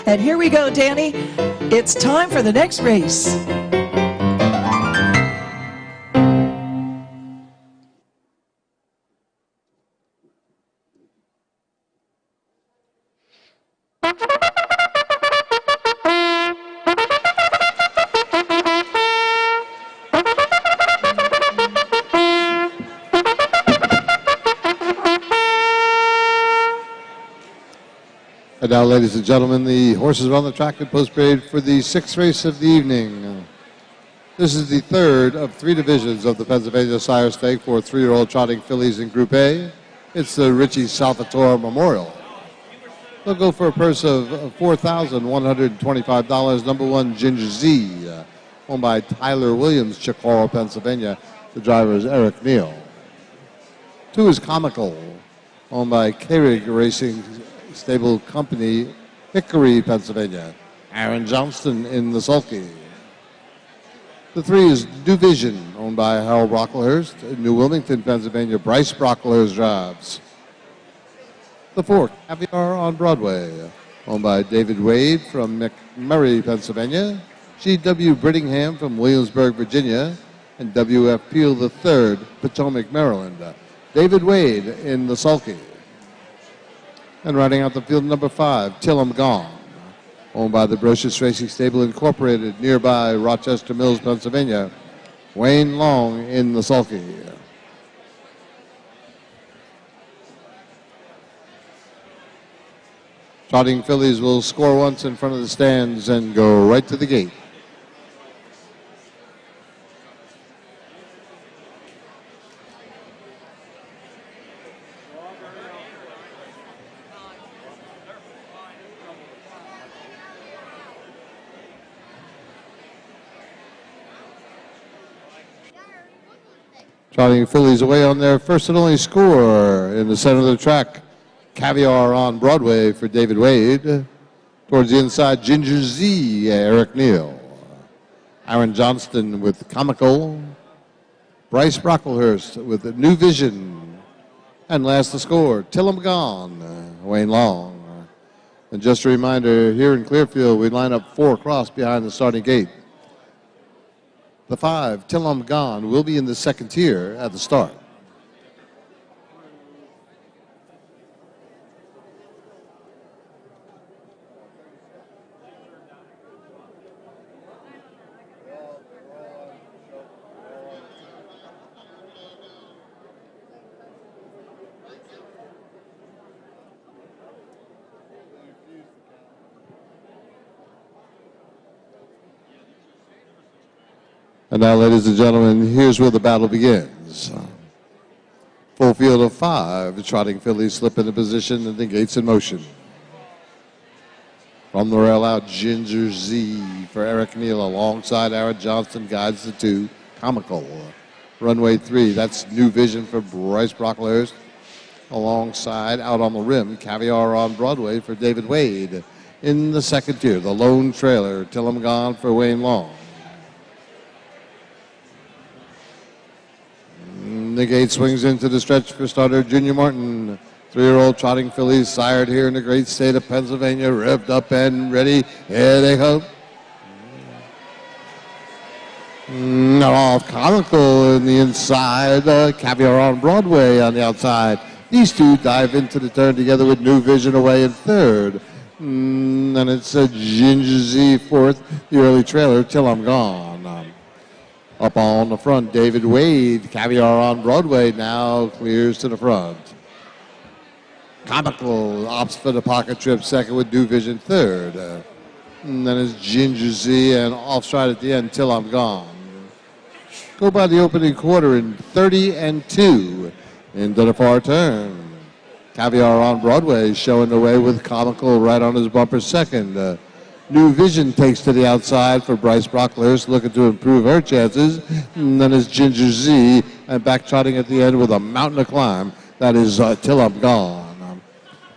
And here we go, Danny. It's time for the next race. And now, ladies and gentlemen, the horses are on the track at post parade for the sixth race of the evening. This is the third of three divisions of the Pennsylvania Sire Stake for three-year-old trotting fillies in Group A. It's the Richie Salvatore Memorial. They'll go for a purse of $4,125. Number one, Ginger Z, owned by Tyler Williams, Chicoro, Pennsylvania. The driver is Eric Neal. Two is Comical, owned by K-Rig Racing Stable Company, Hickory, Pennsylvania. Aaron Johnston in the sulky. The three is New Vision, owned by Harold Brocklehurst in New Wilmington, Pennsylvania. Bryce Brocklehurst drives. The four, Caviar on Broadway, owned by David Wade from McMurray, Pennsylvania. G.W. Brittingham from Williamsburg, Virginia. And W.F. Peel III, Potomac, Maryland. David Wade in the sulky. And riding out the field, number five, Till I'm Gone, owned by the Brocious Racing Stable Incorporated, nearby Rochester Mills, Pennsylvania. Wayne Long in the sulky. Trotting fillies will score once in front of the stands and go right to the gate. Trotting fillies away on their first and only score in the center of the track. Caviar on Broadway for David Wade. Towards the inside, Ginger Z, Eric Neal. Aaron Johnston with Comical. Bryce Brocklehurst with New Vision. And last the score, Till I'm Gone, Wayne Long. And just a reminder, here in Clearfield, we line up four across behind the starting gate. The five, Till I'm Gone, will be in the second tier at the start. And now, ladies and gentlemen, here's where the battle begins. Full field of five, trotting fillies slip into position and the gates in motion. From the rail out, Ginger Z for Eric Neal alongside Aaron Johnston guides the two. Comical. Runway 3, that's New Vision for Bryce Brocklehurst. Alongside, out on the rim, Caviar on Broadway for David Wade. In the second tier, the lone trailer, Till I'm Gone for Wayne Long. The gate swings into the stretch for starter Junior Martin. Three-year-old trotting fillies sired here in the great state of Pennsylvania, revved up and ready. Here they come. Comical in the inside. Caviar on Broadway on the outside. These two dive into the turn together with New Vision away in third. And it's Ginger Z fourth, the early trailer, Till I'm Gone. Up on the front, David Wade, Caviar on Broadway now clears to the front. Comical opts for the pocket trip second with New Vision third. And then it's Ginger Z and offside at the end, Till I'm Gone. Go by the opening quarter in 30-2 into the far turn. Caviar on Broadway showing the way with Comical right on his bumper second. New Vision takes to the outside for Bryce Brocklehurst, looking to improve her chances. And then it's Ginger Z, and back trotting at the end with a mountain to climb. That is Till I'm Gone.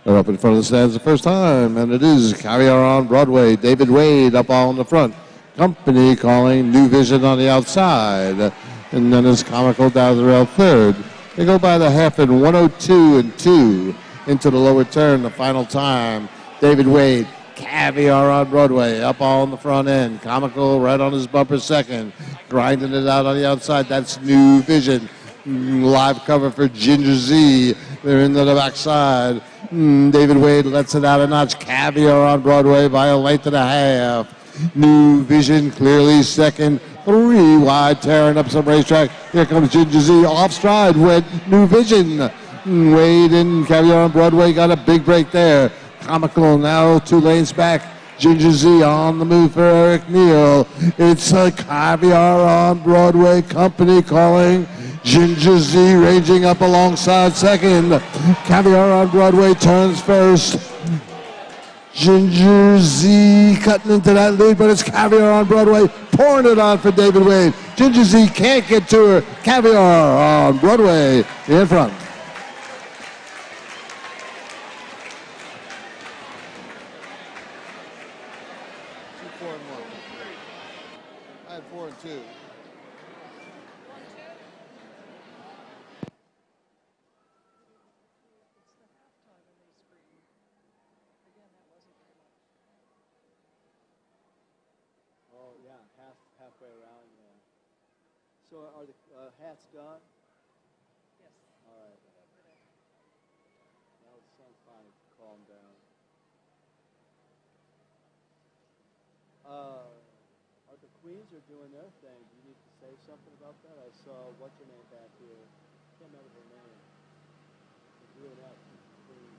They're up in front of the stands the first time, and it is Caviar on Broadway. David Wade up on the front. Company calling New Vision on the outside. And then it's Comical down the rail third. They go by the half in 102-2 into the lower turn, the final time. David Wade Caviar on Broadway, up on the front end. Comical right on his bumper second. Grinding it out on the outside. That's New Vision. Live cover for Ginger Z. They're into the backside. David Wade lets it out a notch. Caviar on Broadway by a length and a half. New Vision clearly second. 3 wide, tearing up some racetrack. Here comes Ginger Z. Off stride went New Vision. Wade and Caviar on Broadway got a big break there. Comical now 2 lanes back. Ginger Z on the move for Eric Neal. It's a Caviar on Broadway company calling. Ginger Z ranging up alongside second. Caviar on Broadway turns first. Ginger Z cutting into that lead, but it's Caviar on Broadway pouring it on for David Wade. Ginger Z can't get to her. Caviar on Broadway in front. Halfway around, yeah. So are the hats done? Yes. All right. Now the sun's finally calmed down. The Queens are doing their thing. Do you need to say something about that? I saw, what's her name back here? Can't remember her name. They're doing that. Queen.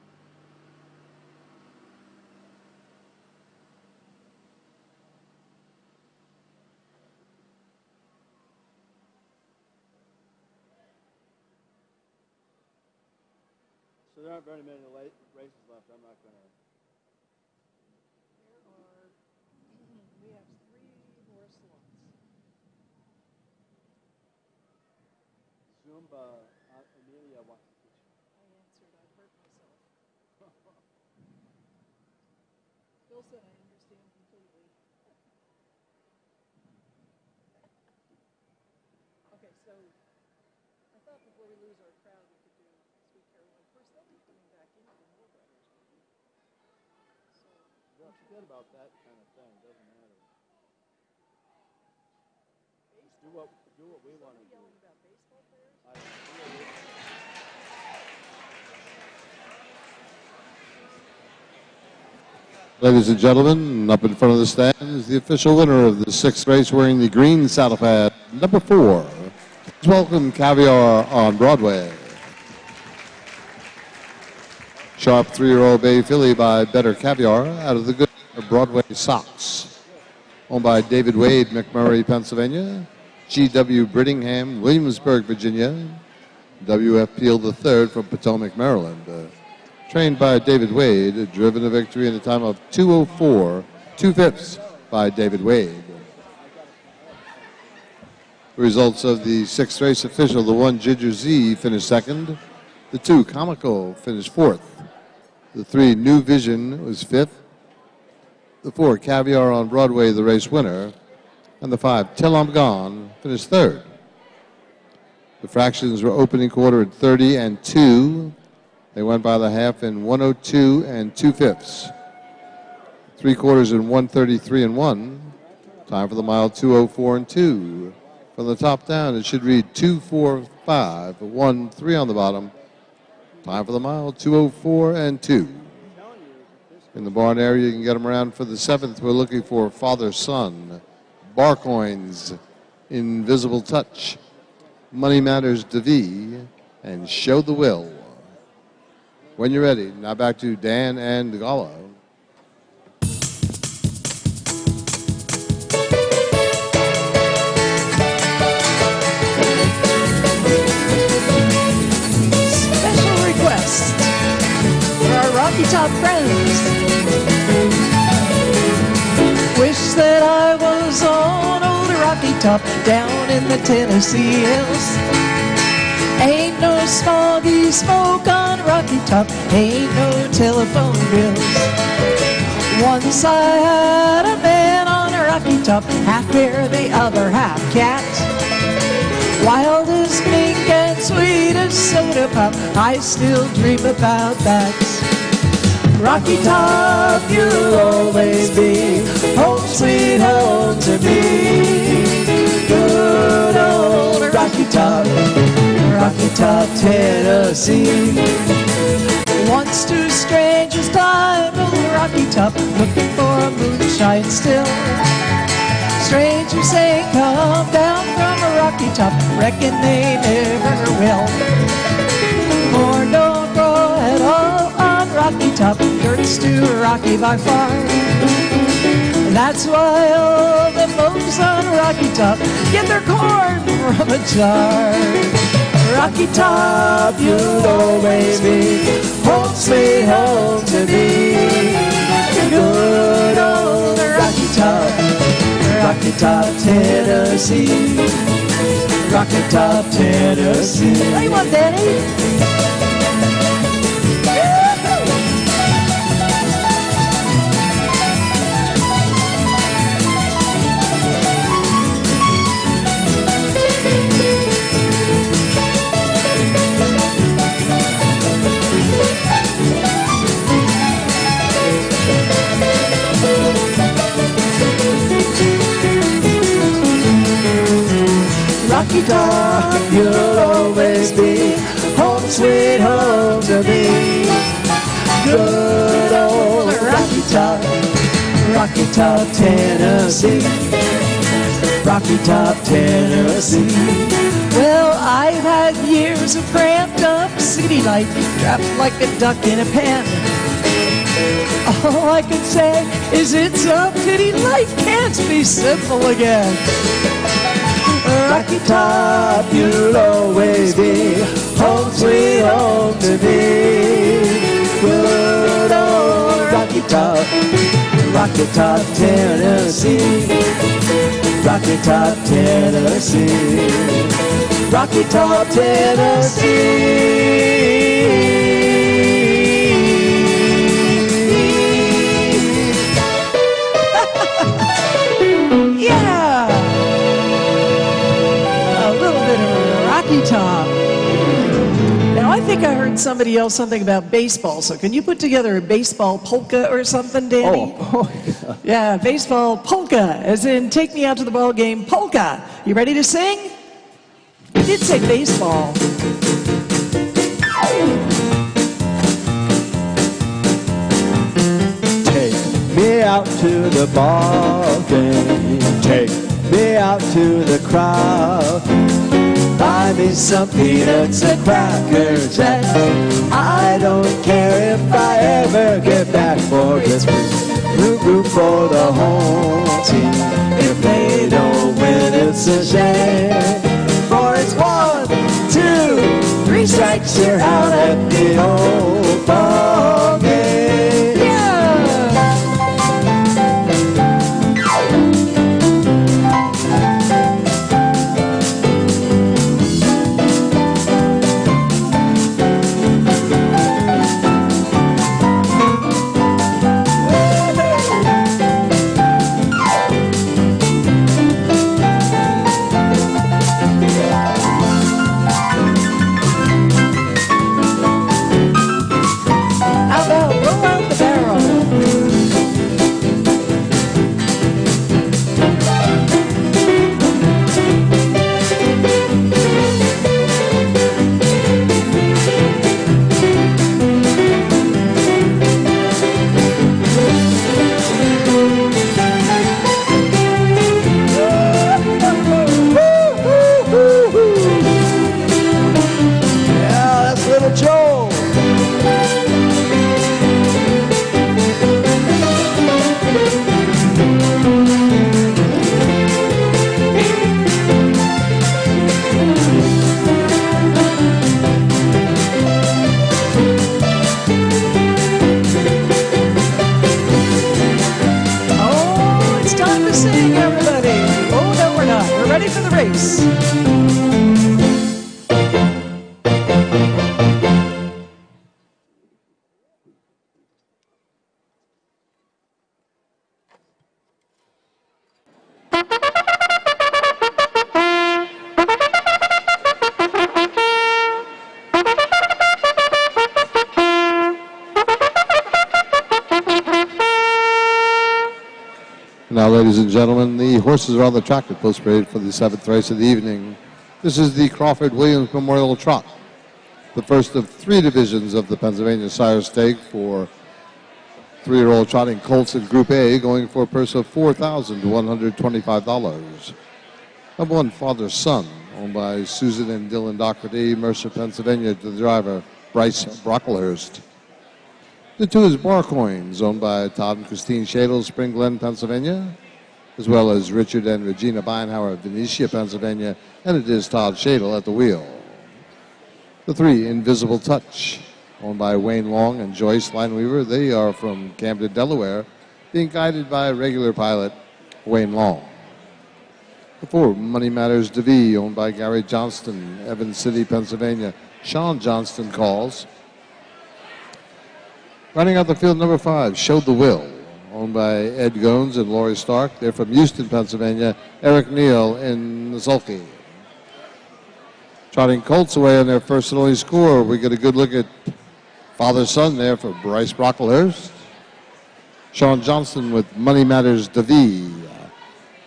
So there aren't very many races left. I'm not going to. We have 3 more slots. Zumba, Amelia wants to teach. I answered, I've hurt myself. Bill said I understand completely. Okay, so I thought before we lose our crowd, we could do Sweet Caroline first. They'll be coming back in for more brothers, maybe. So, Yeah, forget about that kind of thing. Doesn't matter. Do what we want to do. yelling about baseball players? Ladies and gentlemen, up in front of the stand is the official winner of the 6th race wearing the green saddle pad, number 4. Please welcome Caviar on Broadway. Sharp 3-year-old bay filly by Better Caviar out of the good Broadway Sox. Owned by David Wade, McMurray, Pennsylvania. G.W. Brittingham, Williamsburg, Virginia. W.F. Peel III from Potomac, Maryland. Trained by David Wade, driven to victory in a time of 2:04, 2/5 by David Wade. The results of the 6th race official, the 1 Ginger Z finished 2nd. The 2 Comical finished 4th. The 3 New Vision was 5th. The 4 Caviar on Broadway, the race winner. And the 5 Till I'm Gone finished 3rd. The fractions were opening quarter at 30 and 2. They went by the half in 1:02 and 2/5. 3 quarters in 1:33 and 1. Time for the mile 2:04 and 2. From the top down, it should read 2:45, 1:3 on the bottom. Time for the mile 2:04 and 2. In the barn area, you can get them around for the 7th. We're looking for Father Son, Barcoins, Invisible Touch, Money Matters DeVee, and Show the Will. When you're ready, now back to Dan and Gallo. Special request for our Rocky Top friends. Wish that I was on old Rocky Top down in the Tennessee hills. Ain't no smoggy smoke on Rocky Top, ain't no telephone bills. Once I had a man on a Rocky Top, half bear, the other half cat. Wild as mink and sweet as soda pop, I still dream about that. Rocky Top, you'll always be home sweet home to me. Good old Rocky Top, Tennessee. Once two strangers climbed over the Rocky Top, looking for a moonshine still. Strangers ain't come down from a Rocky Top, reckon they never will. Corn don't grow at all on Rocky Top, dirt's too rocky by far. That's why all the folks on Rocky Top get their corn from a jar. Rocky Top, you'll always be home sweet home to me. Good old Rocky Top, Tennessee. Rocky Top, Tennessee. How you want, Danny? Rocky Top, you'll always be home sweet home to me. Good old Rocky Top, Tennessee. Rocky Top, Tennessee. Well, I've had years of cramped up city life, trapped like a duck in a pen. All I can say is it's a pity life can't be simple again. Rocky Top, you'll always be home sweet home to me. Good old Rocky Top, Tennessee. Rocky Top, Tennessee. Rocky Top, Tennessee. Yeah! Rocky Top. Now, I think I heard somebody yell something about baseball, so can you put together a baseball polka or something, Danny? Oh, yeah, baseball polka, as in take me out to the ball game polka. You ready to sing? You did say baseball. Take me out to the ball game. Take me out to the crowd. Buy me some peanuts and Cracker Jack. I don't care if I ever get back, for it's root for the home team. If they don't win, it's a shame. For it's 1, 2, 3 strikes, you're out at the old ball game. Ready for the race. Now, ladies and gentlemen, the horses are on the track at post parade for the 7th race of the evening. This is the Crawford Williams Memorial Trot, the first of 3 divisions of the Pennsylvania Sire Stake for 3-year-old trotting colts in Group A, going for a purse of $4,125. Number 1, Father Son, owned by Susan and Dylan Doherty, Mercer, Pennsylvania, to the driver, Bryce Brocklehurst. The 2 is Barcoins, owned by Todd and Christine Shadle, Spring Glen, Pennsylvania, as well as Richard and Regina Beinhauer, Venetia, Pennsylvania, and it is Todd Shadle at the wheel. The 3, Invisible Touch, owned by Wayne Long and Joyce Lineweaver. They are from Camden, Delaware, being guided by regular pilot Wayne Long. The 4, Money Matters DeVee, owned by Gary Johnston, Evans City, Pennsylvania. Sean Johnston calls. Running out the field, number 5, Showed the Will, owned by Ed Gones and Lori Stark. They're from Houston, Pennsylvania. Eric Neal in Sulky. Trotting colts away on their first and only score. We get a good look at Father Son there for Bryce Brocklehurst. Sean Johnston with Money Matters DeVee.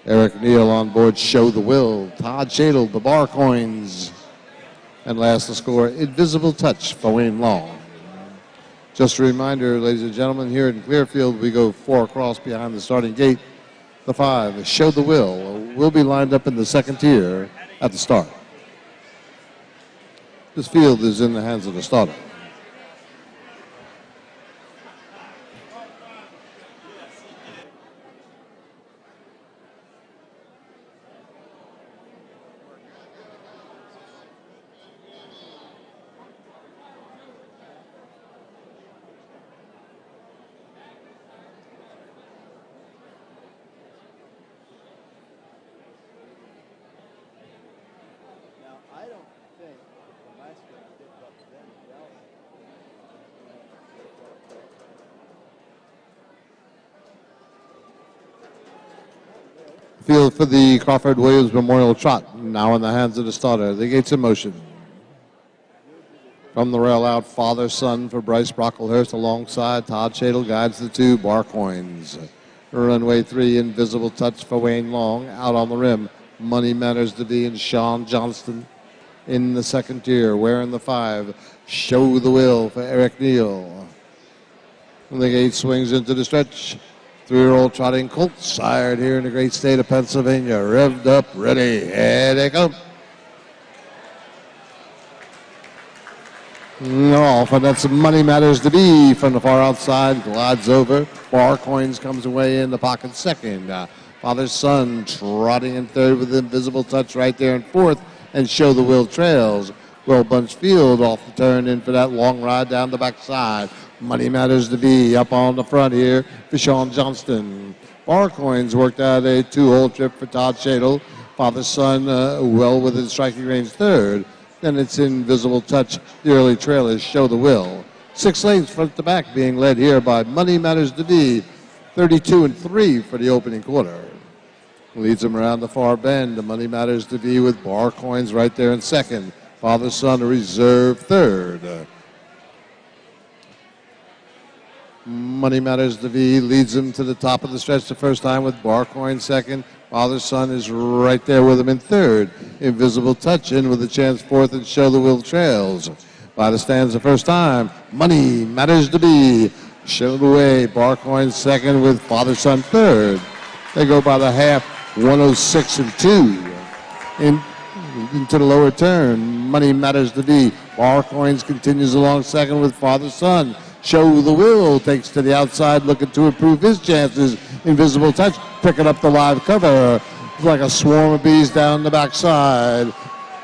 Eric Neal on board Show the Will. Todd Shadle, the Barcoins. And last the score, Invisible Touch for Wayne Long. Just a reminder, ladies and gentlemen, here in Clearfield, we go 4 across behind the starting gate. The 5, Show the will be lined up in the 2nd tier at the start. This field is in the hands of the starter. Field for the Crawford Williams Memorial Trot, now in the hands of the starter. The gates in motion. From the rail out, Father Son for Bryce Brocklehurst alongside Todd Shadle guides the 2 Barcoins. Runway 3, Invisible Touch for Wayne Long. Out on the rim, Money Matters DeVee and Sean Johnston in the 2nd tier. Wearing the 5, Show the Will for Eric Neal. And the gate swings into the stretch. 3-year-old trotting colts, sired here in the great state of Pennsylvania. Revved up, ready, here they come. Off, and that's Money Matters DeVee from the far outside, glides over. Barcoins comes away in the pocket 2nd. Father Son trotting in 3rd with Invisible Touch right there in 4th, and Show the Will trails. Well bunched field off the turn in for that long ride down the backside. Money Matters DeVee up on the front here for Sean Johnston. Barcoins worked out a 2-hole trip for Todd Shadle. Father Son well within striking range 3rd. Then it's Invisible Touch. The early trailers Show the Will. 6 lanes front to back being led here by Money Matters DeVee. 32-3 for the opening quarter. Leads them around the far bend. The Money Matters DeVee with Barcoins right there in 2nd. Father Son a reserve 3rd. Money Matters DeVee leads him to the top of the stretch the first time with Barcoin 2nd. Father Son is right there with him in 3rd. Invisible Touch in with a chance 4th, and Show the Will trails. By the stands the first time, Money Matters DeVee showed away. Barcoin 2nd with Father Son 3rd. They go by the half, 106-2. Into the lower turn, Money Matters DeVee. Barcoins continues along 2nd with Father Son. Show the Will takes to the outside, looking to improve his chances. Invisible Touch picking up the live cover. Like a swarm of bees down the backside.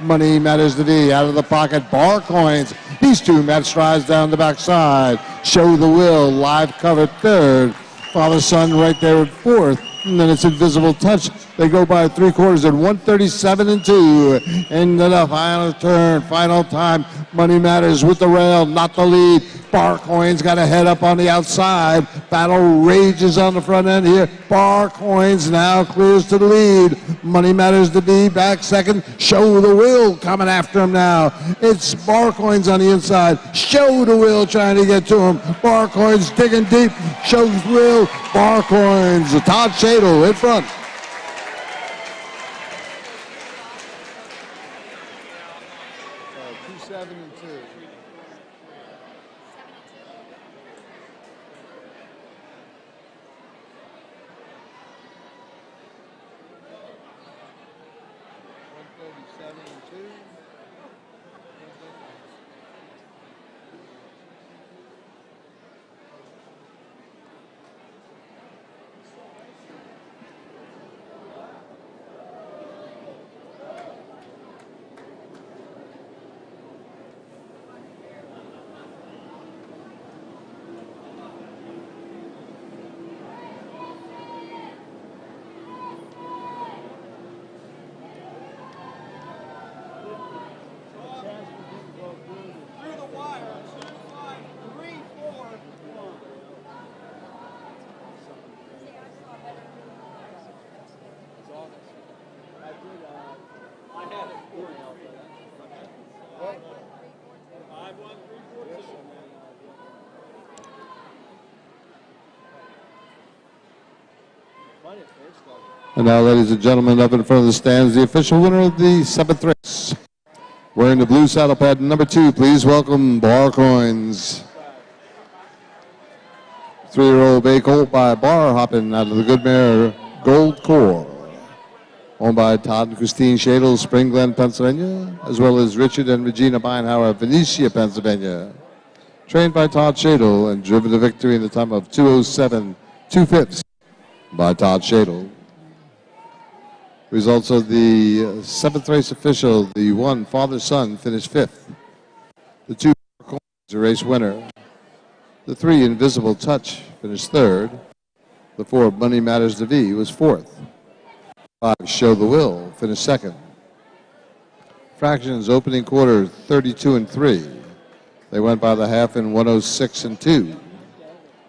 Money Matters DeVee out of the pocket. Barcoins. These 2 match strides down the backside. Show the Will live cover 3rd. Father Son right there at 4th. And then it's Invisible Touch. They go by 3/4 at 137-2. Into the final turn, final time. Money Matters with the rail, not the lead. Barcoin's got a head up on the outside. Battle rages on the front end here. Barcoin's now clears to the lead. Money Matters to Be back second. Show the Will coming after him now. It's Barcoin's on the inside. Show the Will trying to get to him. Barcoin's digging deep. Show the Will. Barcoin's. Todd Shadle in front. And now, ladies and gentlemen, up in front of the stands, the official winner of the 7th race. Wearing the blue saddle pad number 2, please welcome Barcoins. 3-year-old bay colt by Bar hopping out of the good mare Gold Core. Owned by Todd and Christine Shadle, Spring Glen, Pennsylvania, as well as Richard and Regina Beinhauer, Venetia, Pennsylvania. Trained by Todd Shadle and driven to victory in the time of 2:07 2/5 by Todd Shadle. Results of the 7th race official, the 1 father-son finished 5th. The 2 Barcoins, a race winner. The 3 Invisible Touch finished 3rd. The 4 Money Matters to Be was 4th. 5 Show the Will finished 2nd. Fractions opening quarter 32-3. They went by the half in 106-2.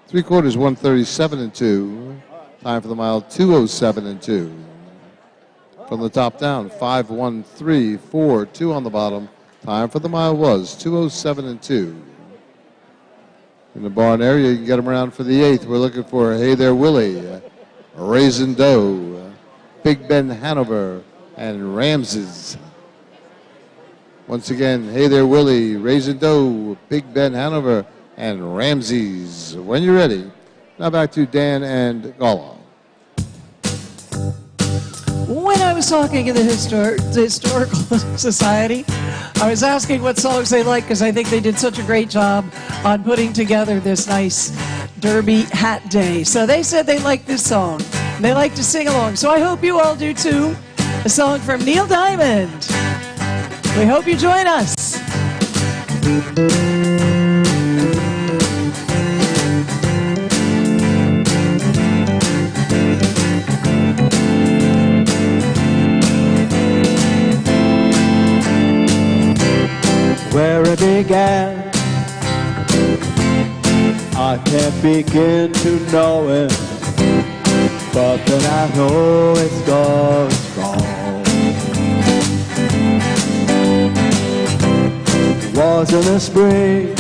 3 quarters 137-2. Time for the mile 2:07-2. From the top down, 5:1.3.4.2 on the bottom. Time for the mile was 2:07-2. In the barn area, you can get them around for the 8th. We're looking for Hey There Willie, Raisin Doe, Big Ben Hanover, and Ramses. Once again, Hey There Willie, Raisin Doe, Big Ben Hanover, and Ramses. When you're ready. Now back to Dan and Gala. When I was talking in the Historical Society, I was asking what songs they like because I think they did such a great job on putting together this nice Derby Hat Day. So they said they like this song. They like to sing along. So I hope you all do too. A song from Neil Diamond. We hope you join us. Where it began, I can't begin to know it, but then I know it's going strong. It was in the spring,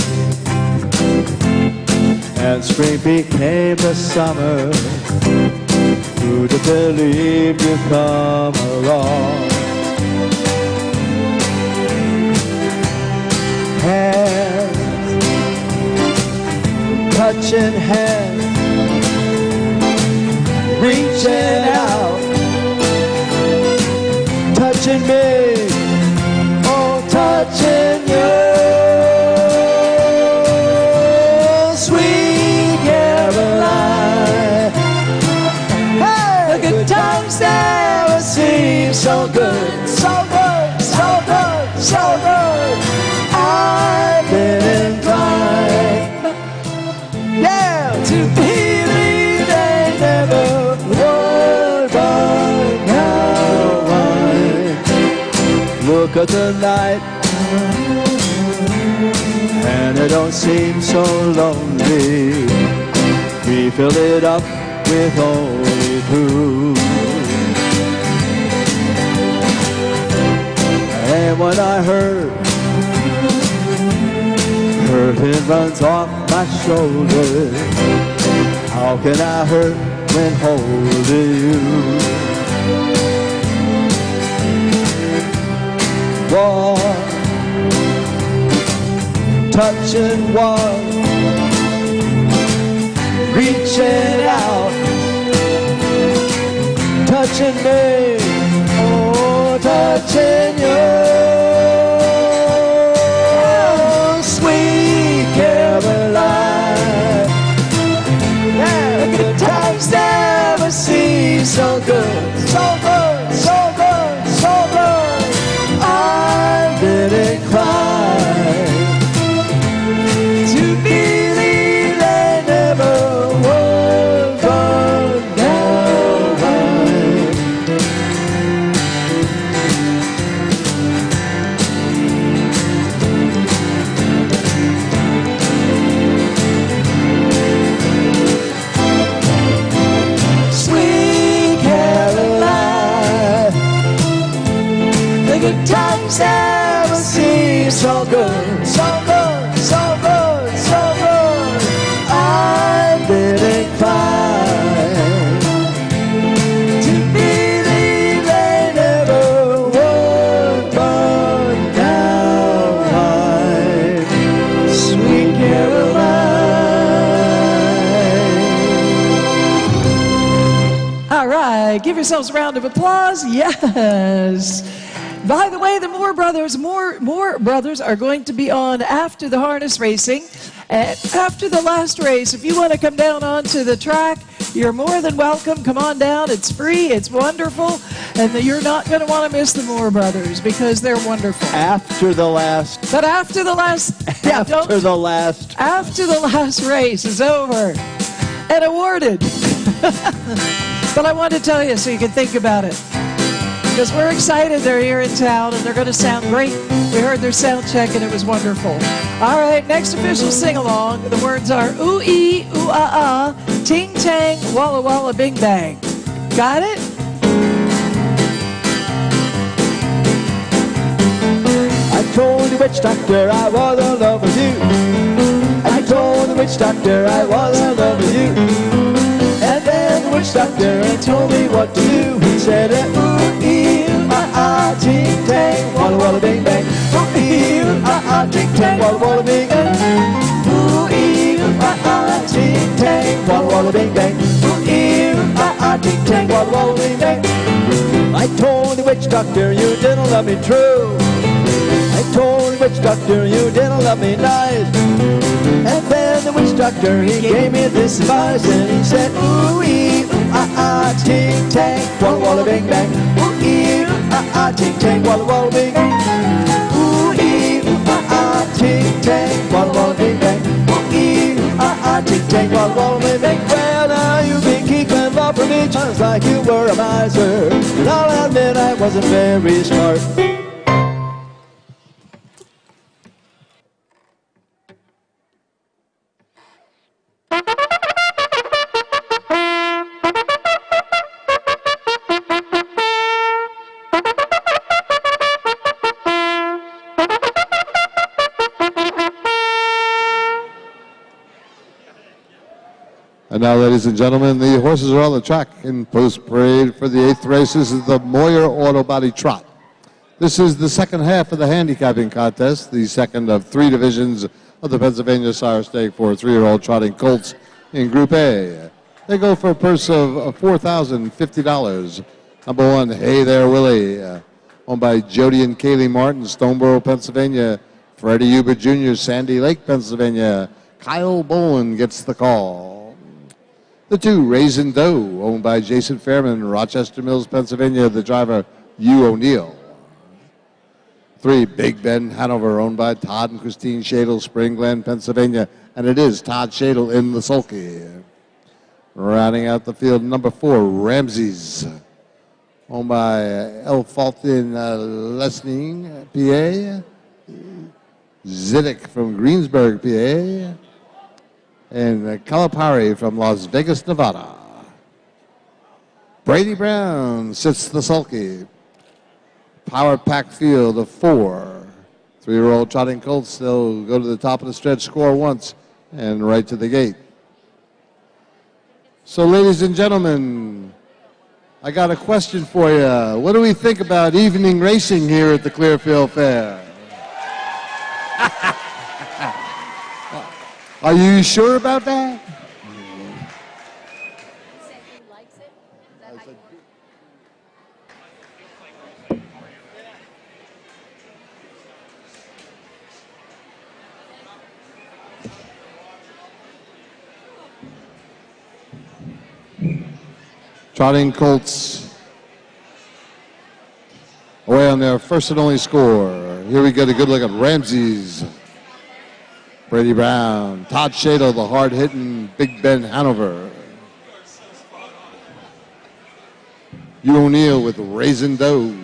and spring became the summer. Who'd have believed you'd come along? Hands, touching hands, reaching out, touching me, oh, touching you. Sweet Caroline, hey, the good times never seem so good, so good, so good, so good. I've been inclined, yeah, to believe they never would, but now I look at the night and it don't seem so lonely. We filled it up with only two. And when I hurt, it runs off my shoulder. How can I hurt when holding you? One, touching one, reaching out, touching me, oh, touching you. Sweet Caroline, yeah, the good times never seem so good, so good, so good, so good. I didn't cry to believe they never would burn down. Sweet Caroline, the good times never seem so good, so good, so good, so good. I didn't cry to believe they never would burn down. Sweet Caroline. All right, give yourselves a round of applause. Yes. By the way, the Moore Brothers are going to be on after the harness racing. And after the last race, if you want to come down onto the track, you're more than welcome. Come on down. It's free. It's wonderful. And you're not going to want to miss the Moore Brothers because they're wonderful. After the last, But after the last, yeah, after the last, after the last race is over and awarded. But I want to tell you so you can think about it. Because we're excited they're here in town and they're going to sound great. We heard their sound check and it was wonderful. All right, next official sing-along. The words are ooh-ee, ooh-ah-ah, ting-tang, walla-walla, bing-bang. Got it? I told the witch doctor I was in love with you. I told the witch doctor I was in love with you. And then the witch doctor, he told me what to do. He said, ooh-ee, ooh-ah-ah, ting-tang, walla-walla, bing-bang. Ooh-ee, ooh-ah-ah, ting-tang, walla-walla, bing-bang. Ooh-ee, ooh-ah-ah, ting-tang, walla-walla, bing-bang. Ooh-ee, ooh-ah-ah, ting-tang, walla-walla, bing-bang. I told the witch doctor you didn't love me true. I told the witch doctor you didn't love me nice. And then the witch doctor, he gave me this advice. And he said, ooh-ee, ooh-ah-ah, ting-tang, walla-walla, bing-bang. Ooh-ee, ooh-ah-ah, ting-tang, walla-walla, bing-bang. Ooh-ee, ooh-ah-ah, ting-tang, walla-walla, bing-bang. Ooh-ee, ooh-ah-ah, ting-tang, walla-walla, bing-bang. Well, now you've been keeping love from me just like you were a miser. And I'll admit I wasn't very smart. And now, ladies and gentlemen, the horses are on the track in post-parade for the 8th race. This is the Moyer Auto Body Trot. This is the second half of the handicapping contest, the second of 3 divisions of the Pennsylvania Sire Stake for 3-year-old trotting colts in Group A. They go for a purse of $4,050. Number 1, Hey There Willie, owned by Jody and Kaylee Martin, Stoneboro, Pennsylvania. Freddie Hubert Jr., Sandy Lake, Pennsylvania. Kyle Bowen gets the call. The 2, Raisin Doe, owned by Jason Fairman, Rochester Mills, Pennsylvania. The driver, Hugh O'Neill. 3, Big Ben Hanover, owned by Todd and Christine Shadle, Spring Glen, Pennsylvania. And it is Todd Shadle in the sulky. Rounding out the field, number 4, Ramses, owned by L. Fulton Lesning, PA. Zidek from Greensburg, PA, and Kalapari from Las Vegas, Nevada. Brady Brown sits the sulky. Power-packed field of 4. 3-year-old trotting colts. They'll go to the top of the stretch, score once, and right to the gate. So, ladies and gentlemen, I got a question for you. What do we think about evening racing here at the Clearfield Fair? Are you sure about that? Trotting colts away on their first and only score. Here we get a good look at Ramsey's. Brady Brown, Todd Shadle, the hard-hitting Big Ben Hanover. Hugh O'Neill with Raisin Doe.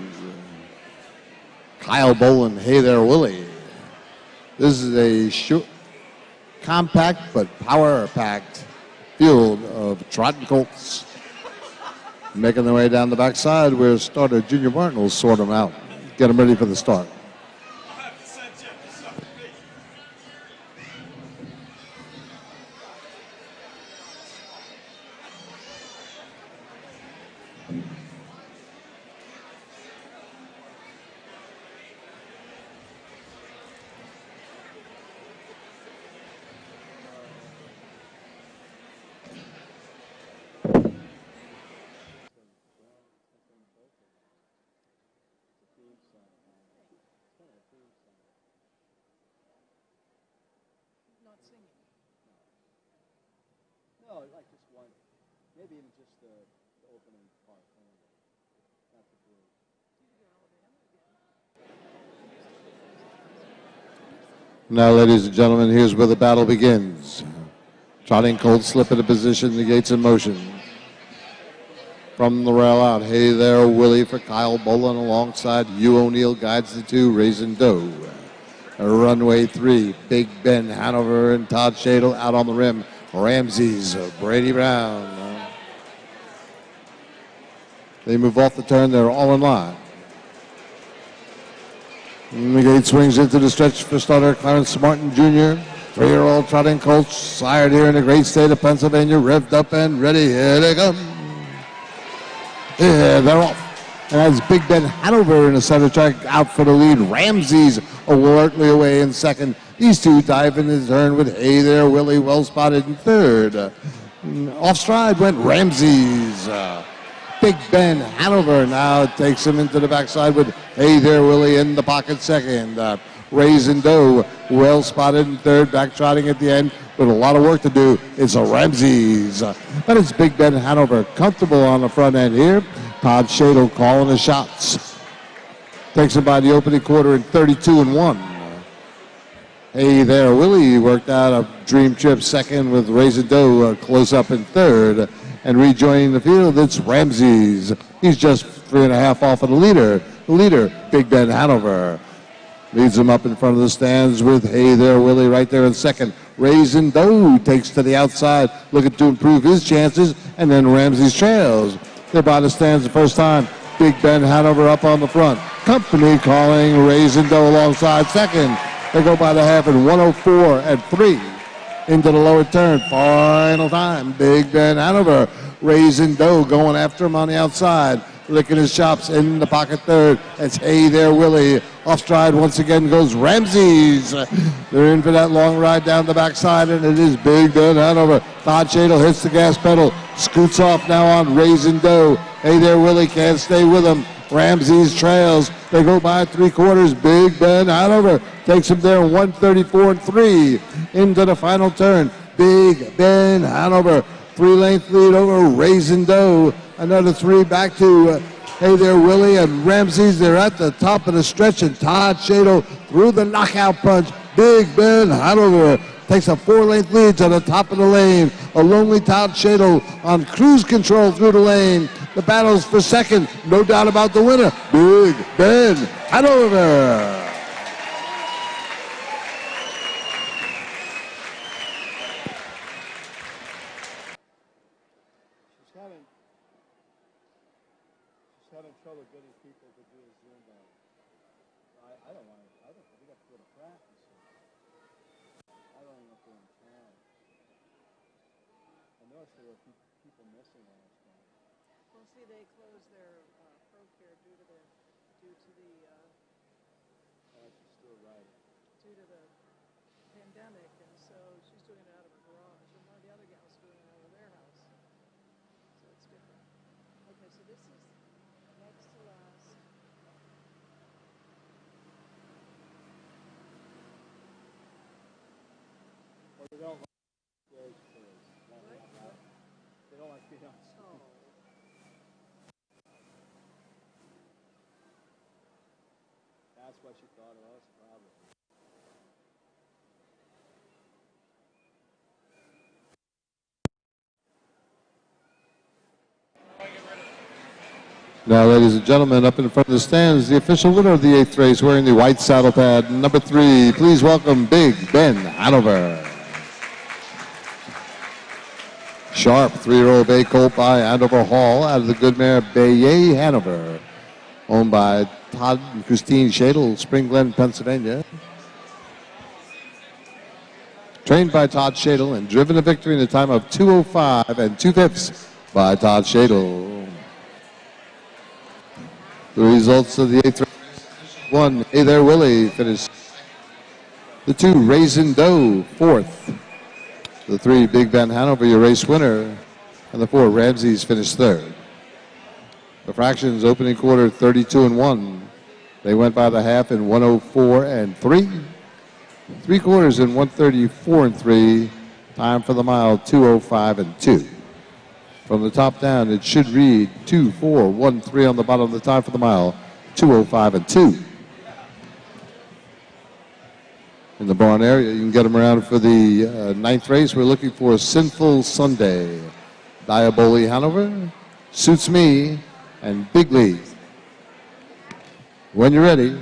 Kyle Boland, Hey There Willie. This is a short, compact but power-packed field of trotting colts. Making their way down the backside where starter Junior Martin will sort them out. Get them ready for the start. Now, ladies and gentlemen, here's where the battle begins. Trotting colts slip into position, the gates in motion. From the rail out, Hey There Willie for Kyle Boland alongside Hugh O'Neill guides the 2, Raisin Doe. Runway 3, Big Ben Hanover and Todd Shadle out on the rim. Ramsey's Brady Brown. They move off the turn, they're all in line. And the gate swings into the stretch for starter Clarence Martin Jr. 3-year-old trotting colts, sired here in the great state of Pennsylvania, revved up and ready. Here they come. Yeah, they're off. And that's Big Ben Hanover in the center track out for the lead. Ramsey's alertly away in second. These two dive in the turn with Hey There Willie, well spotted in third. Off stride went Ramsey's. Big Ben Hanover now takes him into the backside with Hey There Willie in the pocket second. Raisin Doe well spotted in third, back trotting at the end with a lot of work to do. It's a Ramsey's. But it's Big Ben Hanover comfortable on the front end here. Todd Shadle calling the shots. Takes him by the opening quarter in 32-1. Hey There Willie worked out a dream trip second with Raisin Doe close up in third. And rejoining the field, it's Ramsey's. He's just 3.5 off of the leader. The leader, Big Ben Hanover. Leads him up in front of the stands with Hey There Willie right there in second. Raisin Doe takes to the outside, looking to improve his chances, and then Ramsey's trails. They're by the stands the first time. Big Ben Hanover up on the front. Company calling Raisin Doe alongside second. They go by the half in 104-3. Into the lower turn, final time. Big Ben Hanover, Raisin Doe going after him on the outside, licking his chops in the pocket third. It's Hey There Willie. Off stride once again goes Ramsey's. They're in for that long ride down the backside, and it is Big Ben Hanover. Todd Shadle hits the gas pedal, scoots off now on Raisin Doe. Hey There Willie can't stay with him. Ramsey's trails. They go by 3/4. Big Ben Hanover takes him there 134-3 into the final turn. Big Ben Hanover, 3-length lead over Raisin Doe. Another 3 back to Hey There Willie and Ramsey's. They're at the top of the stretch, and Todd Shadle threw the knockout punch. Big Ben Hanover takes a 4-length lead to the top of the lane. A lonely Todd Shadle on cruise control through the lane. The battle's for second, no doubt about the winner, Big Ben Hanover. having trouble getting people to do a Zoom on. I don't want to. I think we have to go to practice. I don't even know if they're in town. I noticed there were people missing last time. Well, see, they closed their pro care due to the She's still right. due to the pandemic, and so she's doing it out of her garage, and one of the other gals is doing it out of their house. So it's different. Okay, so this is next to last. Well, they don't like stage kids. They don't like being on stage. That's what she thought it was, probably. Now, ladies and gentlemen, up in front of the stands, the official winner of the 8th race wearing the white saddle pad, number 3. Please welcome Big Ben Hanover. Sharp 3-year-old bay colt by Hanover Hall out of the good mare Bayet Hanover, owned by Todd and Christine Shadle, Spring Glen, Pennsylvania. Trained by Todd Shadle and driven to victory in a time of 2:05 2/5 by Todd Shadle. The results of the 8th race: 1, Hey There Willie finished. The 2, Raisin Doe, 4th. The 3, Big Ben Hanover, your race winner. And the 4, Ramses finished 3rd. The fractions opening quarter 32-1. They went by the half in 104 3. 3 quarters in 134 3. Time for the mile 2:05 2. From the top down, it should read 2:4-1-3 on the bottom. The time for the mile 2:05 2. In the barn area, you can get them around for the 9th race. We're looking for Sinful Sunday, Diaboli Hanover, Suits Me, and Big League. When you're ready.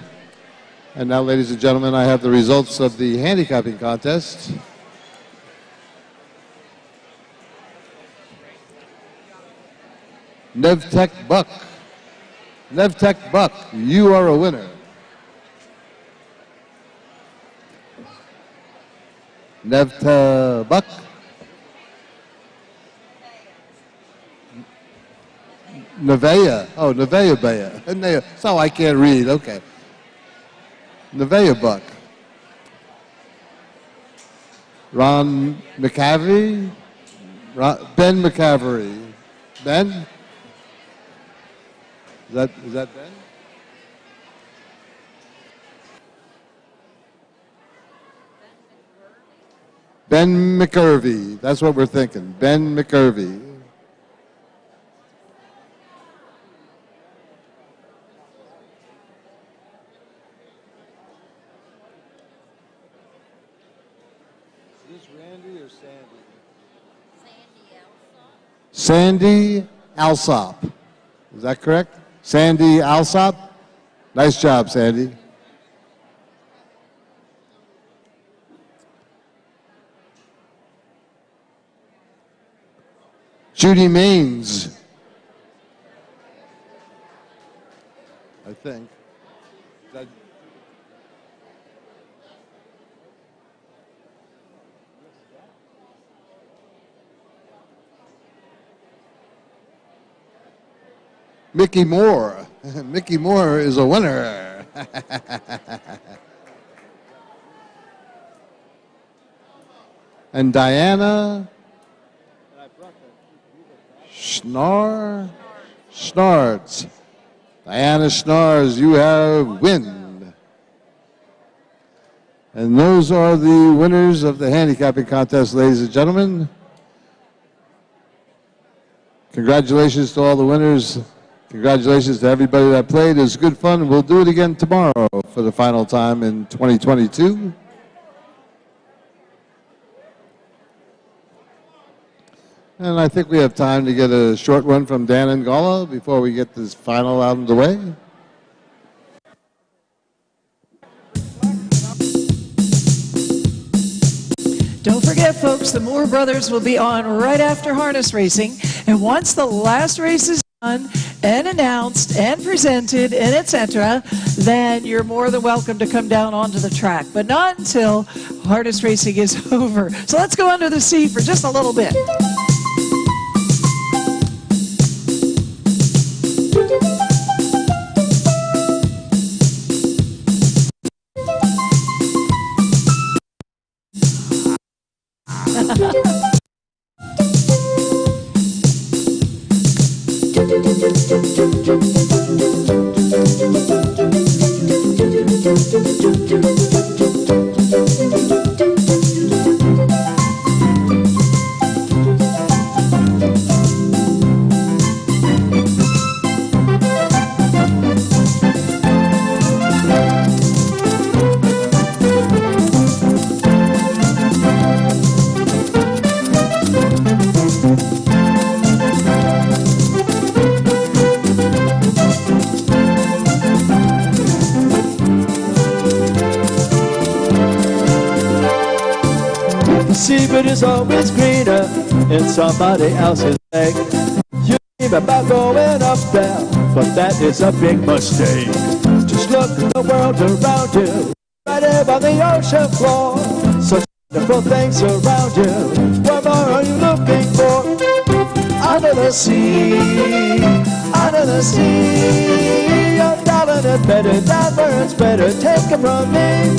And now, ladies and gentlemen, I have the results of the handicapping contest. Nevtech Buck. Nevtech Buck, you are a winner. Nevtech Buck. Nevea. Oh, Nevea Baya. So I can't read. Okay. Nevea Buck. Ron McCavery. Ben McCavery. Ben? Is that Ben? Ben McCurvey. That's what we're thinking. Ben McCurvey. Is this Randy or Sandy? Sandy Alsop. Is that correct? Sandy Alsop? Nice job, Sandy. Judy Maines. I think. That Mickey Moore. Mickey Moore is a winner. And Diana Schnartz. Diana Schnartz, you have win. And those are the winners of the handicapping contest, ladies and gentlemen. Congratulations to all the winners. Congratulations to everybody that played. It was good fun. We'll do it again tomorrow for the final time in 2022. And I think we have time to get a short one from Dan Angola before we get this final out of the way. Don't forget, folks, the Moore Brothers will be on right after harness racing. And once the last race is done, and announced and presented and etc., then you're more than welcome to come down onto the track, but not until harness racing is over. So let's go under the seat for just a little bit. Seabird is always greener in somebody else's lake. You dream about going up there, but that is a big mistake. Just look at the world around you, right there on the ocean floor. Such wonderful things around you. What more are you looking for? Under the sea, under the sea. Your darling is better, that bird's better. Take it from me.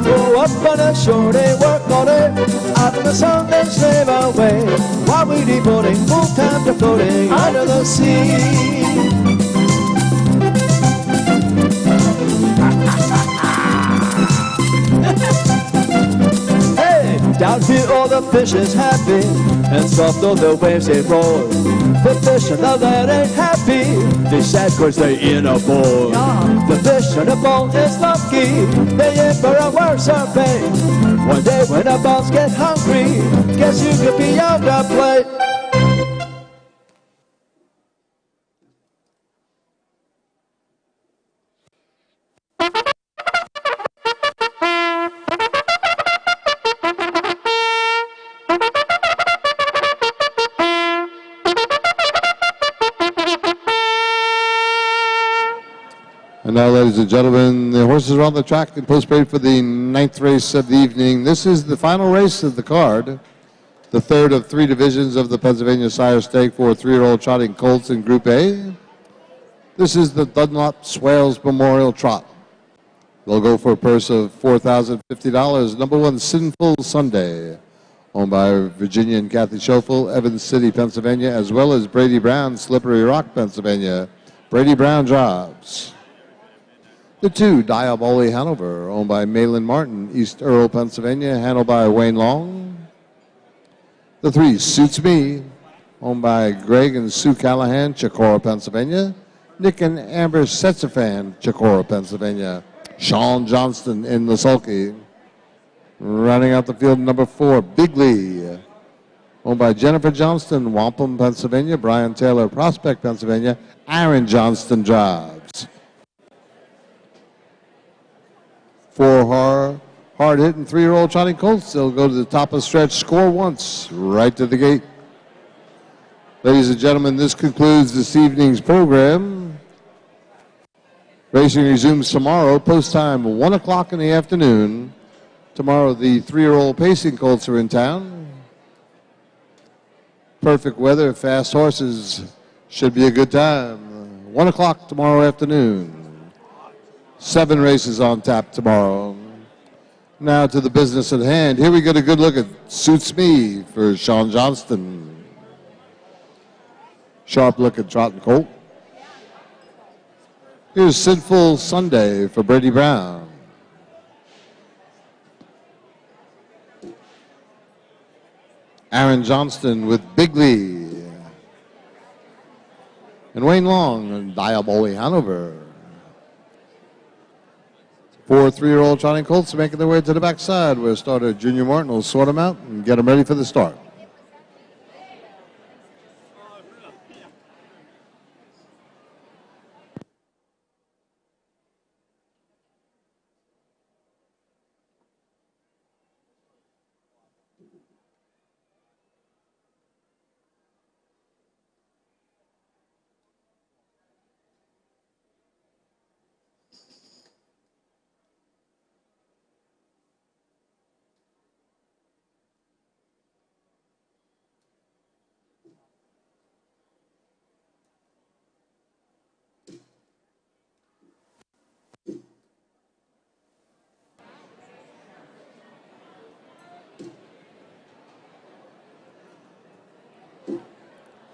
Go up on the shore, they work on it. Out in the sun, they slave away. While we devoting full time to floating under the sea. Hey, down here all the fish is happy, and soft though the waves they roll. The fish in the land ain't happy, they sad cause they in a bowl. The fish in the bowl is lucky, they in for a worse fate. One day when the balls get hungry, guess you could be on the plate. And now, ladies and gentlemen, the horses are on the track in post parade for the 9th race of the evening. This is the final race of the card, the third of 3 divisions of the Pennsylvania Sire Stake for 3-year-old trotting colts in Group A. This is the Dunlop Swales Memorial Trot. They'll go for a purse of $4,050. Number 1, Sinful Sunday, owned by Virginia and Kathy Schofield, Evans City, Pennsylvania, as well as Brady Brown, Slippery Rock, Pennsylvania. Brady Brown drives. The 2, Diaboli Hanover, owned by Malin Martin, East Earl, Pennsylvania, handled by Wayne Long. The 3, Suits Me, owned by Greg and Sue Callahan, Chicora, Pennsylvania. Nick and Amber Setsafan, Chicora, Pennsylvania. Sean Johnston in the sulky. Running out the field, number 4, Bigley, owned by Jennifer Johnston, Wampum, Pennsylvania. Brian Taylor, Prospect, Pennsylvania. Aaron Johnston drives. 4 hard-hitting 3-year-old trotting colts. They'll go to the top of the stretch, score once, right to the gate. Ladies and gentlemen, this concludes this evening's program. Racing resumes tomorrow, post time 1 o'clock in the afternoon. Tomorrow, the 3-year-old pacing colts are in town. Perfect weather, fast horses. Should be a good time. 1 o'clock tomorrow afternoon. 7 races on tap tomorrow. Now to the business at hand. Here we get a good look at Suits Me for Sean Johnston. Sharp look at Trot and Colt. Here's Sinful Sunday for Brady Brown. Aaron Johnston with Bigley. And Wayne Long and Diaboli Hanover. 4 3-year-old trotting colts making their way to the backside where starter Junior Martin will sort them out and get them ready for the start.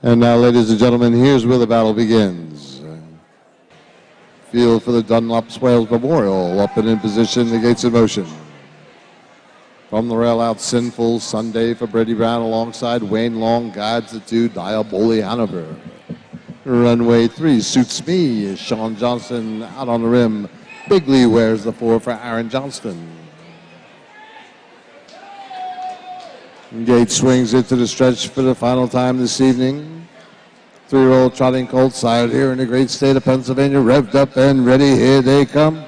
And now, ladies and gentlemen, here's where the battle begins. Field for the Dunlop Swales Memorial. Up and in position, the gates in motion. From the rail out, Sinful Sunday for Brady Brown alongside Wayne Long guides the two, Diaboli Hanover. Runway 3, Suits Me, Sean Johnson out on the rim. Bigley wears the 4 for Aaron Johnston. Gate swings into the stretch for the final time this evening. 3-year-old trotting colts side here in the great state of Pennsylvania, revved up and ready. Here they come.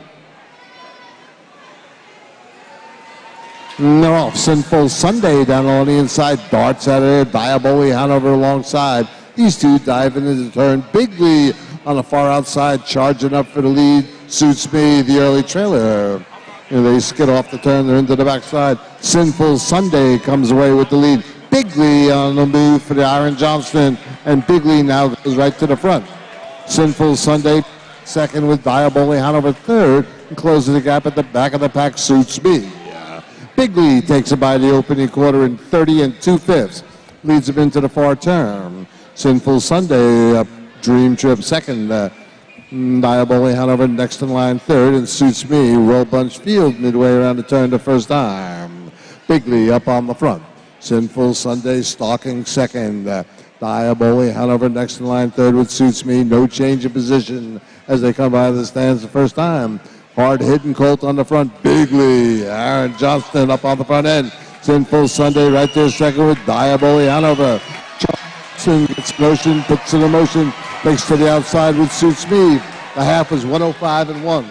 They're off. Sinful Sunday down on the inside. Darts out of there. Diaboli Hanover alongside. These two dive into the turn. Bigley on the far outside, charging up for the lead. Suits Me, the early trailer. And they skid off the turn. They're into the backside. Sinful Sunday comes away with the lead. Bigley on the move for the Aaron Johnston. And Bigley now goes right to the front. Sinful Sunday second with Diaboli Hanover third. And closes the gap at the back of the pack. Suits Me. Bigley takes it by the opening quarter in 30 2/5. Leads him into the far turn. Sinful Sunday, Dream Trip second. Diaboli Hanover next in line third. And Suits Me, Roll Bunch Field midway around the turn the first time. Bigley up on the front. Sinful Sunday stalking second. Diaboli Hanover next in line third with Suits Me. No change of position as they come by the stands the first time. Hard hitting Colt on the front. Bigley. Aaron Johnston up on the front end. Sinful Sunday right there second with Diaboli Hanover. Johnson gets motion, puts it in motion, takes to the outside with Suits Me. The half is 105-1.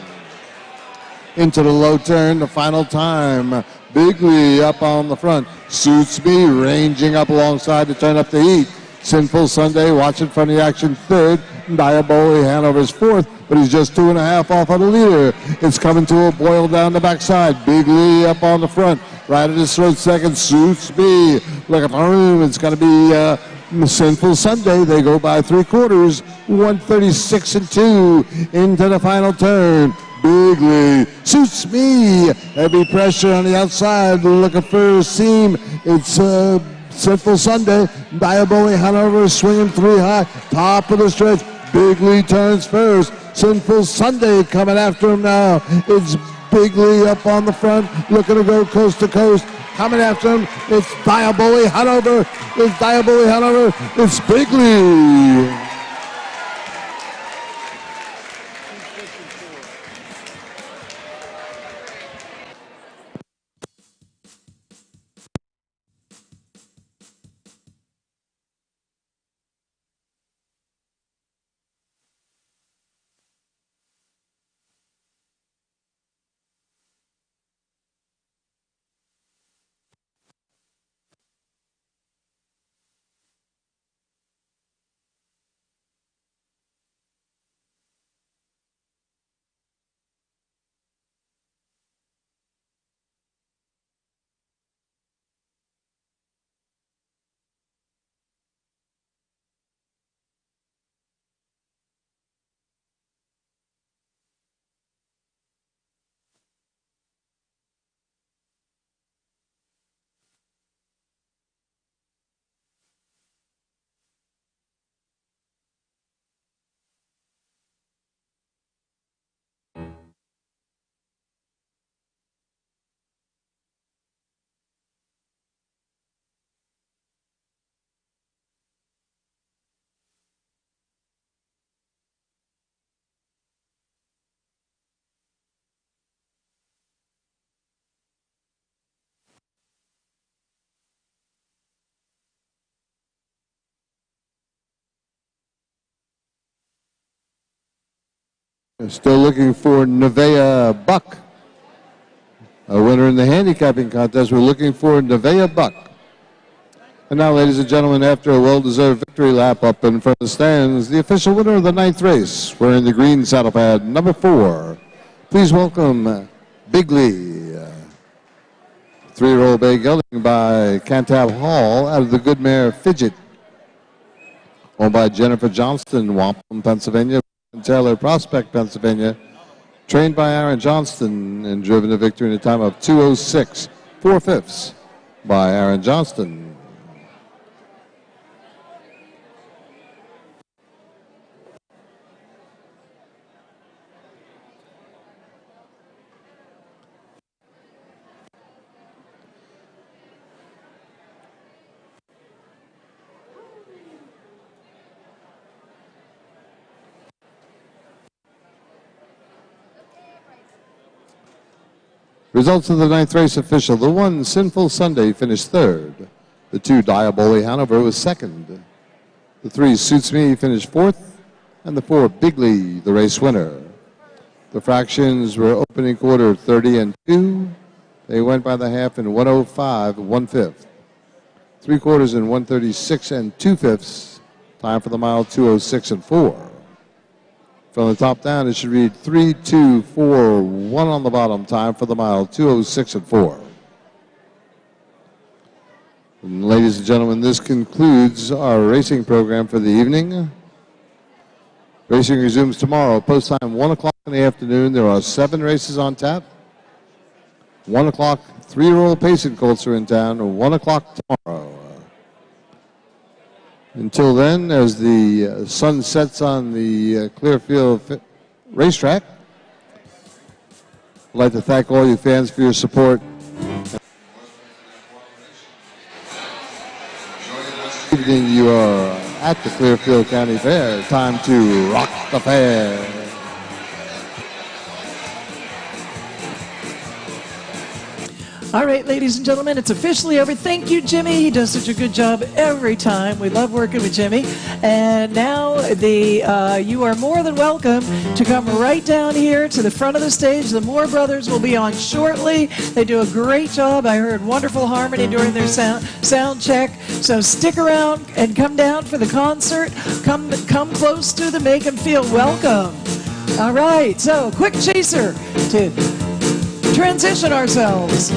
Into the low turn, the final time. Bigley up on the front. Suits Me ranging up alongside to turn up the heat. Sinful Sunday watching from the action third. Diaboli Hanover's fourth, but he's just 2.5 off of the leader. It's coming to a boil down the backside. Bigley up on the front. Right at his throat second. Suits Me. Look at the room. It's going to be Sinful Sunday. They go by 3/4. 136-2 into the final turn. Bigley. Suits Me. Heavy pressure on the outside. Looking for a seam. It's Sinful Sunday. Diaboli Hanover swinging 3 high. Top of the stretch. Bigley turns first. Sinful Sunday coming after him now. It's Bigley up on the front, looking to go coast to coast. Coming after him, it's Diaboli Hanover. It's Diaboli Hanover. It's Bigley. Still looking for Nevaeh Buck, a winner in the handicapping contest. We're looking for Nevaeh Buck. And now, ladies and gentlemen, after a well-deserved victory lap up in front of the stands, the official winner of the 9th race, wearing the green saddle pad, number 4. Please welcome Bigley. 3-year-old bay gelding by Cantab Hall out of the good mare Fidget. Owned by Jennifer Johnston, Wampum, Pennsylvania. Taylor, Prospect, Pennsylvania, trained by Aaron Johnston and driven to victory in a time of 2:06 4/5 by Aaron Johnston. Results of the 9th race official. The 1 Sinful Sunday finished 3rd. The 2 Diaboli Hanover was 2nd. The 3 Suits Me finished 4th. And the 4 Bigley, the race winner. The fractions were opening quarter 30 and 2. They went by the half in 105 1/5. 3 quarters in 136 and 2/5. Time for the mile 206 and 4. From the top down, it should read 3, 2, 4, 1 on the bottom. Time for the mile 206 and 4. And ladies and gentlemen, this concludes our racing program for the evening. Racing resumes tomorrow. Post time 1 o'clock in the afternoon. There are 7 races on tap. 1 o'clock, 3-year-old pacing colts are in town. 1 o'clock tomorrow. Until then, as the sun sets on the Clearfield racetrack, I'd like to thank all you fans for your support. Evening, you are at the Clearfield County Fair. Time to rock the fair. All right, ladies and gentlemen, it's officially over. Thank you, Jimmy. He does such a good job every time. We love working with Jimmy. And now you are more than welcome to come right down here to the front of the stage. The Moore brothers will be on shortly. They do a great job. I heard wonderful harmony during their sound check. So stick around and come down for the concert. Come close to them. Make them feel welcome. All right, so quick chaser to transition ourselves.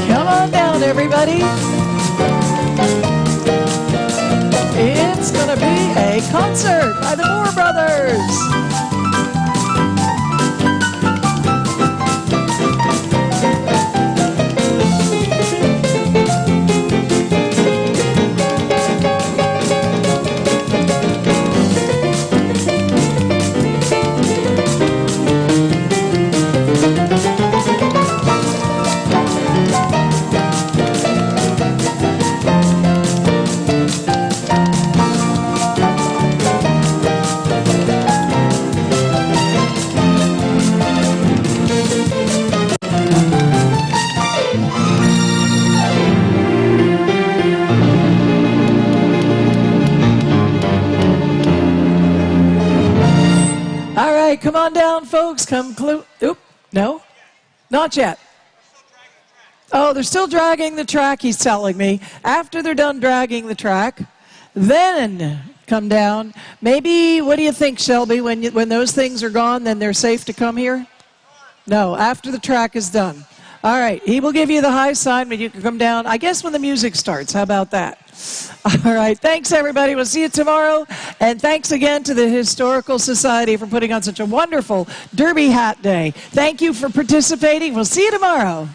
Come on down, everybody. It's gonna be a concert by the Moore brothers. Come on down, folks. Come close. Oop, no, not yet. Oh, they're still dragging the track, he's telling me. After they're done dragging the track, then come down. Maybe, what do you think, Shelby? When those things are gone, then they're safe to come here? No, after the track is done. All right, he will give you the high sign, but you can come down, I guess, when the music starts. How about that? All right, thanks, everybody. We'll see you tomorrow. And thanks again to the Historical Society for putting on such a wonderful Derby Hat Day. Thank you for participating. We'll see you tomorrow.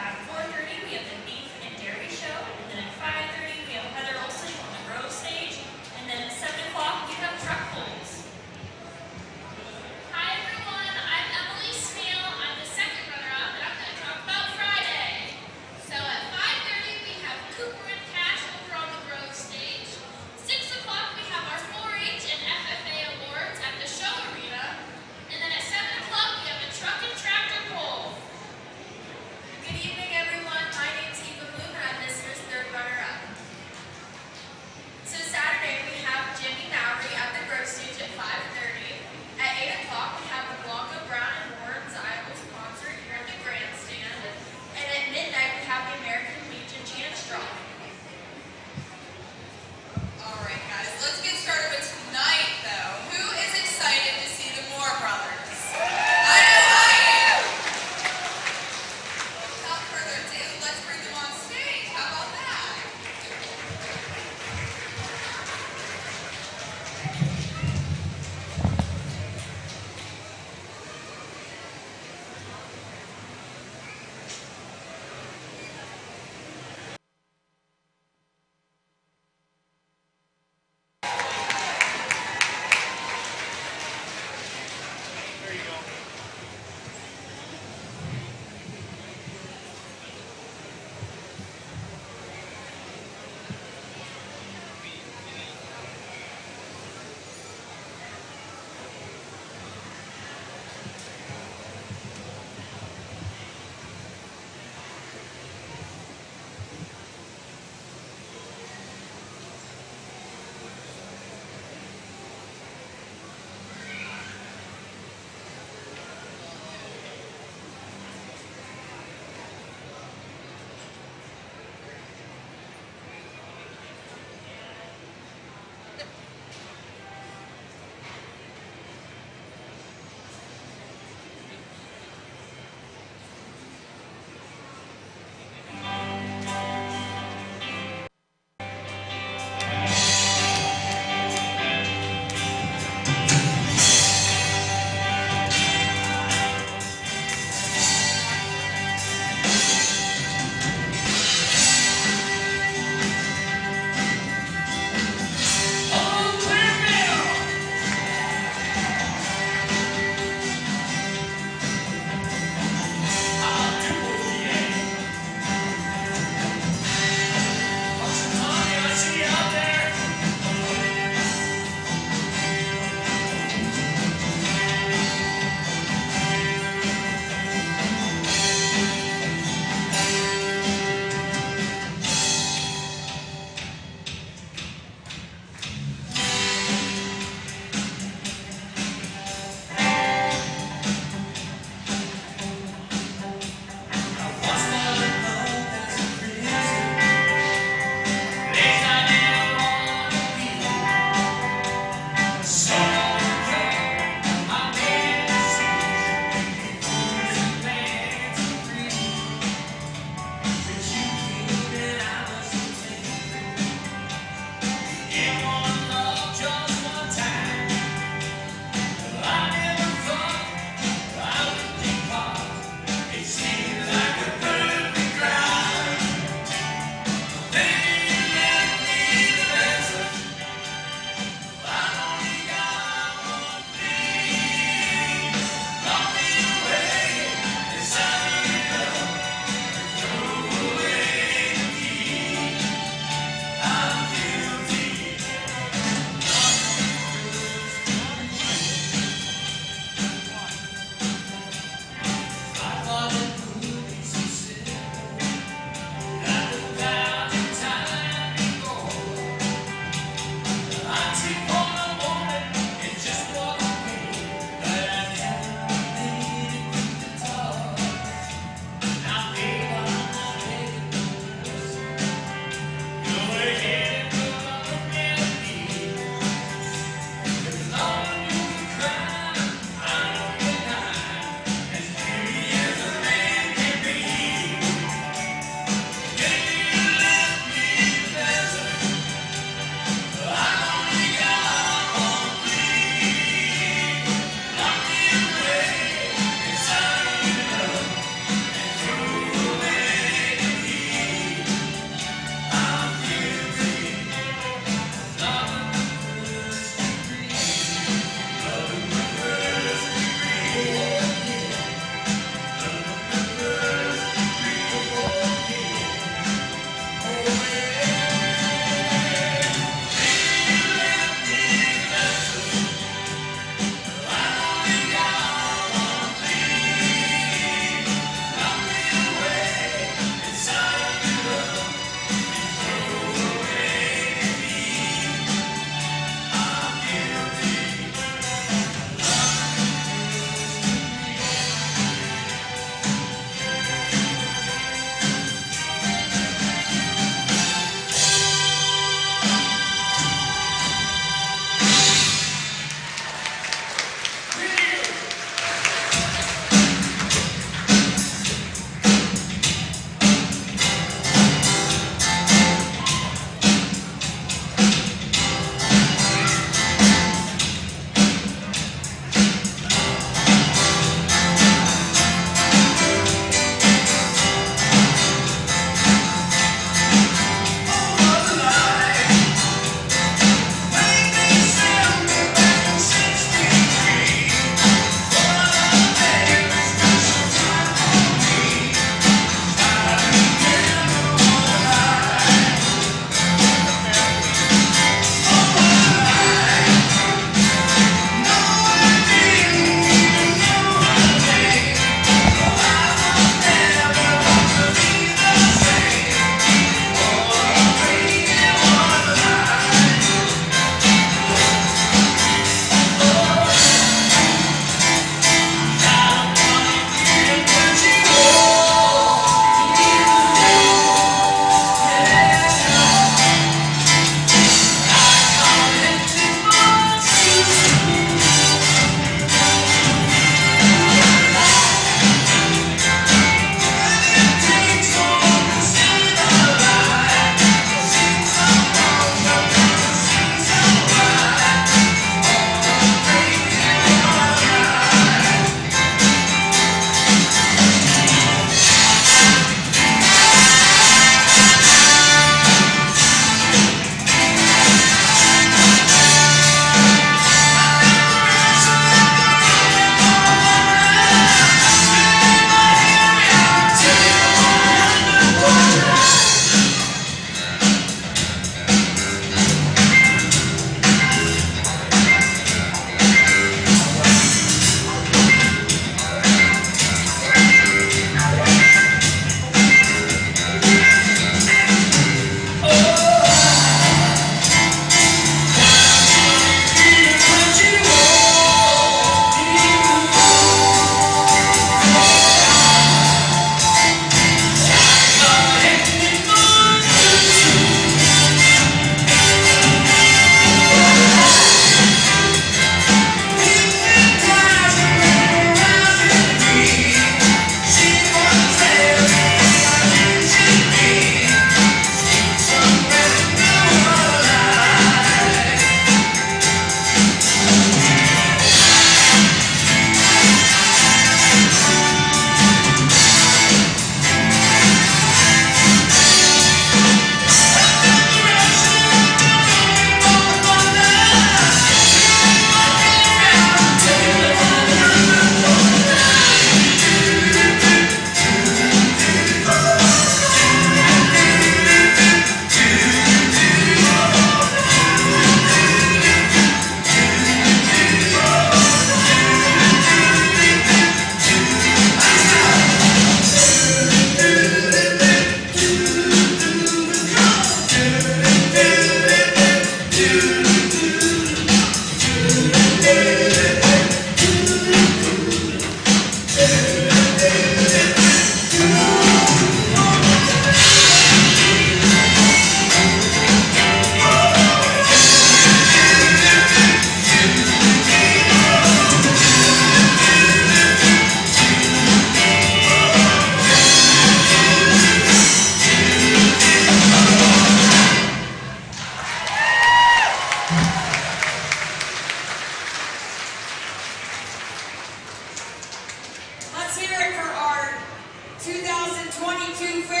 22 fair.